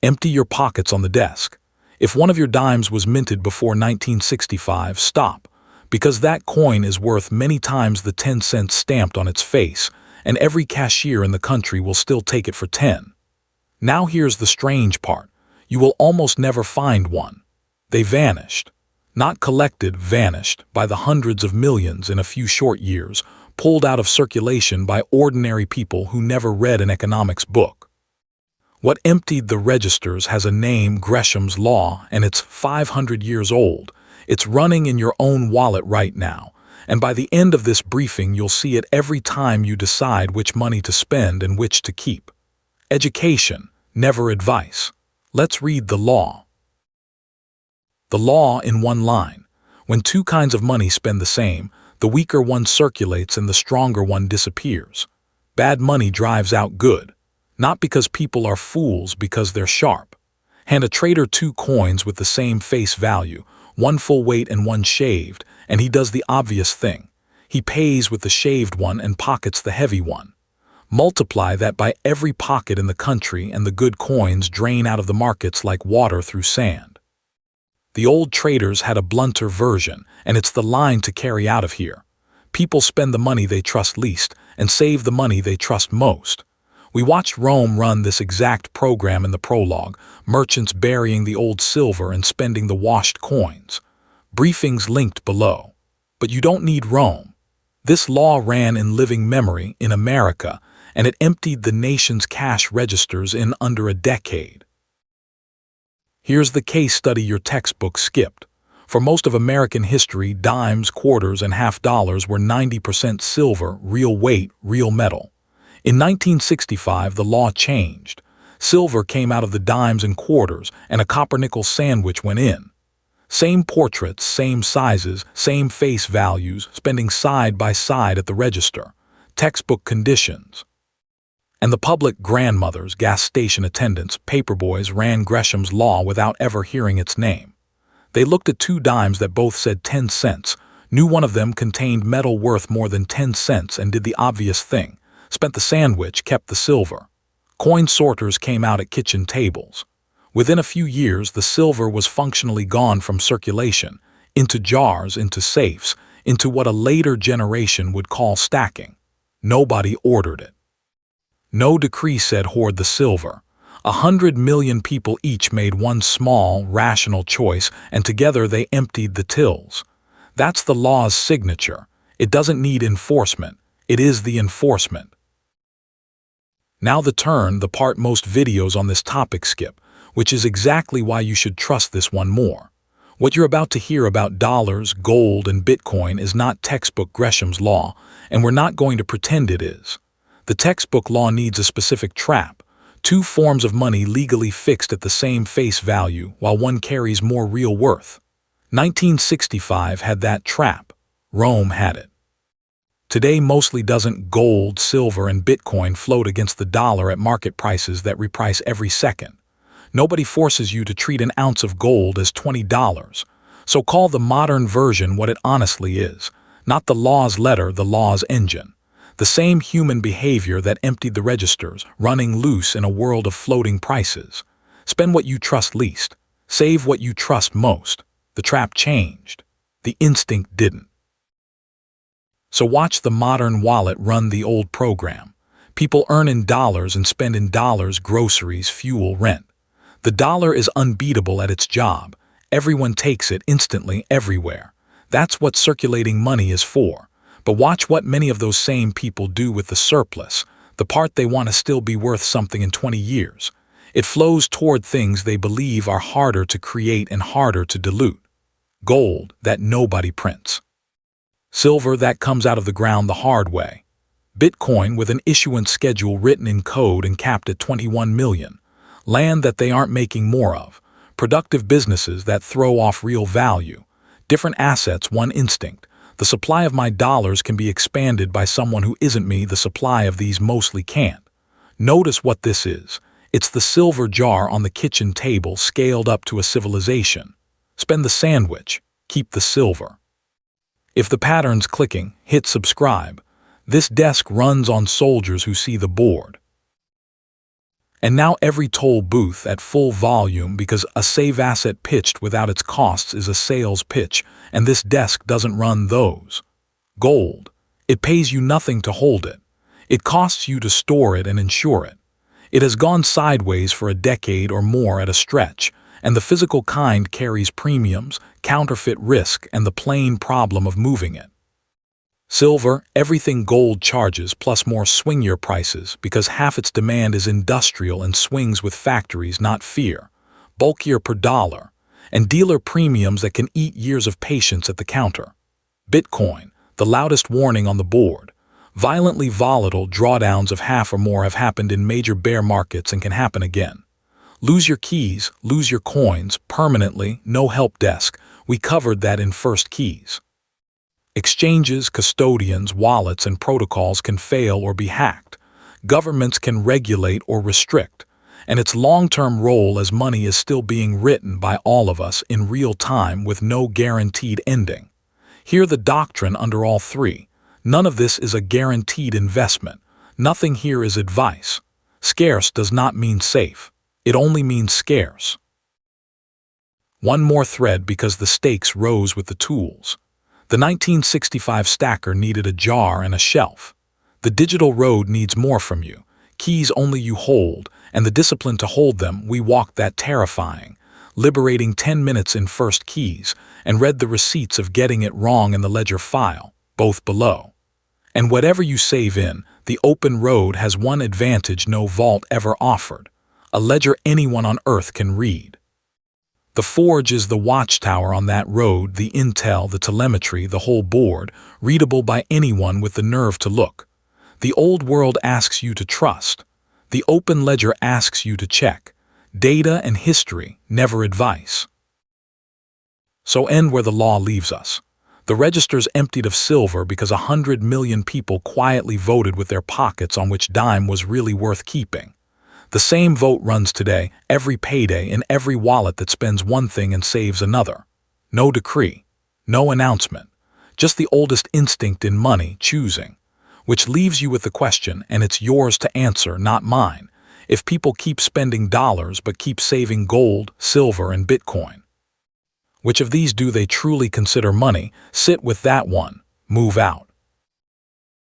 Empty your pockets on the desk. If one of your dimes was minted before 1965, stop, because that coin is worth many times the 10 cents stamped on its face, and every cashier in the country will still take it for 10. Now here's the strange part. You will almost never find one. They vanished. Not collected, vanished by the hundreds of millions in a few short years, pulled out of circulation by ordinary people who never read an economics book. What emptied the registers has a name, Gresham's Law, and it's 500 years old. It's running in your own wallet right now, and by the end of this briefing you'll see it every time you decide which money to spend and which to keep. Education, never advice. Let's read the law. The law in one line. When two kinds of money spend the same, the weaker one circulates and the stronger one disappears. Bad money drives out good. Not because people are fools, because they're sharp. Hand a trader two coins with the same face value, one full weight and one shaved, and he does the obvious thing. He pays with the shaved one and pockets the heavy one. Multiply that by every pocket in the country and the good coins drain out of the markets like water through sand. The old traders had a blunter version, and it's the line to carry out of here. People spend the money they trust least and save the money they trust most. We watched Rome run this exact program in the prologue, merchants burying the old silver and spending the washed coins. Briefings linked below. But you don't need Rome. This law ran in living memory in America, and it emptied the nation's cash registers in under a decade. Here's the case study your textbook skipped. For most of American history, dimes, quarters, and half dollars were 90% silver, real weight, real metal. In 1965, the law changed. Silver came out of the dimes and quarters, and a copper-nickel sandwich went in. Same portraits, same sizes, same face values, spending side by side at the register. Textbook conditions. And the public, grandmothers, gas station attendants, paperboys, ran Gresham's Law without ever hearing its name. They looked at two dimes that both said 10 cents, knew one of them contained metal worth more than 10 cents and did the obvious thing. Spent the sandwich, kept the silver. Coin sorters came out at kitchen tables. Within a few years, the silver was functionally gone from circulation, into jars, into safes, into what a later generation would call stacking. Nobody ordered it. No decree said hoard the silver. 100 million people each made one small, rational choice, and together they emptied the tills. That's the law's signature. It doesn't need enforcement. It is the enforcement. Now the part most videos on this topic skip, which is exactly why you should trust this one more. What you're about to hear about dollars, gold, and Bitcoin is not textbook Gresham's Law, and we're not going to pretend it is. The textbook law needs a specific trap. Two forms of money legally fixed at the same face value, while one carries more real worth. 1965 had that trap. Rome had it. Today mostly doesn't gold, silver, and Bitcoin float against the dollar at market prices that reprice every second. Nobody forces you to treat an ounce of gold as $20. So call the modern version what it honestly is. Not the law's letter, the law's engine. The same human behavior that emptied the registers, running loose in a world of floating prices. Spend what you trust least. Save what you trust most. The trap changed. The instinct didn't. So watch the modern wallet run the old program. People earn in dollars and spend in dollars groceries, fuel, rent. The dollar is unbeatable at its job. Everyone takes it instantly everywhere. That's what circulating money is for. But watch what many of those same people do with the surplus, the part they want to still be worth something in 20 years. It flows toward things they believe are harder to create and harder to dilute. Gold that nobody prints. Silver that comes out of the ground the hard way. Bitcoin with an issuance schedule written in code and capped at 21 million. Land that they aren't making more of. Productive businesses that throw off real value. Different assets, one instinct. The supply of my dollars can be expanded by someone who isn't me, the supply of these mostly can't. Notice what this is. It's the silver jar on the kitchen table scaled up to a civilization. Spend the sandwich, keep the silver. If the pattern's clicking, hit subscribe. This desk runs on soldiers who see the board. And now every toll booth at full volume because a save asset pitched without its costs is a sales pitch, and this desk doesn't run those. Gold. It pays you nothing to hold it. It costs you to store it and insure it. It has gone sideways for a decade or more at a stretch, and the physical kind carries premiums, counterfeit risk, and the plain problem of moving it. Silver, everything gold charges plus more swingier prices because half its demand is industrial and swings with factories, not fear, bulkier per dollar, and dealer premiums that can eat years of patience at the counter. Bitcoin, the loudest warning on the board. Violently volatile drawdowns of half or more have happened in major bear markets and can happen again. Lose your keys, lose your coins, permanently, no help desk. We covered that in First Keys. Exchanges, custodians, wallets, and protocols can fail or be hacked. Governments can regulate or restrict. And its long-term role as money is still being written by all of us in real time with no guaranteed ending. Hear the doctrine under all three. None of this is a guaranteed investment. Nothing here is advice. Scarce does not mean safe. It only means scarce. One more thread because the stakes rose with the tools. The 1965 stacker needed a jar and a shelf. The digital road needs more from you. Keys only you hold, and the discipline to hold them. We walked that terrifying, liberating 10 minutes in First Keys, and read the receipts of getting it wrong in the ledger file, both below. And whatever you save in, the open road has one advantage no vault ever offered: a ledger anyone on earth can read. The forge is the watchtower on that road, the intel, the telemetry, the whole board, readable by anyone with the nerve to look. The old world asks you to trust. The open ledger asks you to check. Data and history, never advice. So end where the law leaves us. The register's emptied of silver because 100 million people quietly voted with their pockets on which dime was really worth keeping. The same vote runs today, every payday, in every wallet that spends one thing and saves another. No decree, no announcement, just the oldest instinct in money, choosing. Which leaves you with the question, and it's yours to answer, not mine. If people keep spending dollars but keep saving gold, silver, and Bitcoin, which of these do they truly consider money? Sit with that one. Move out.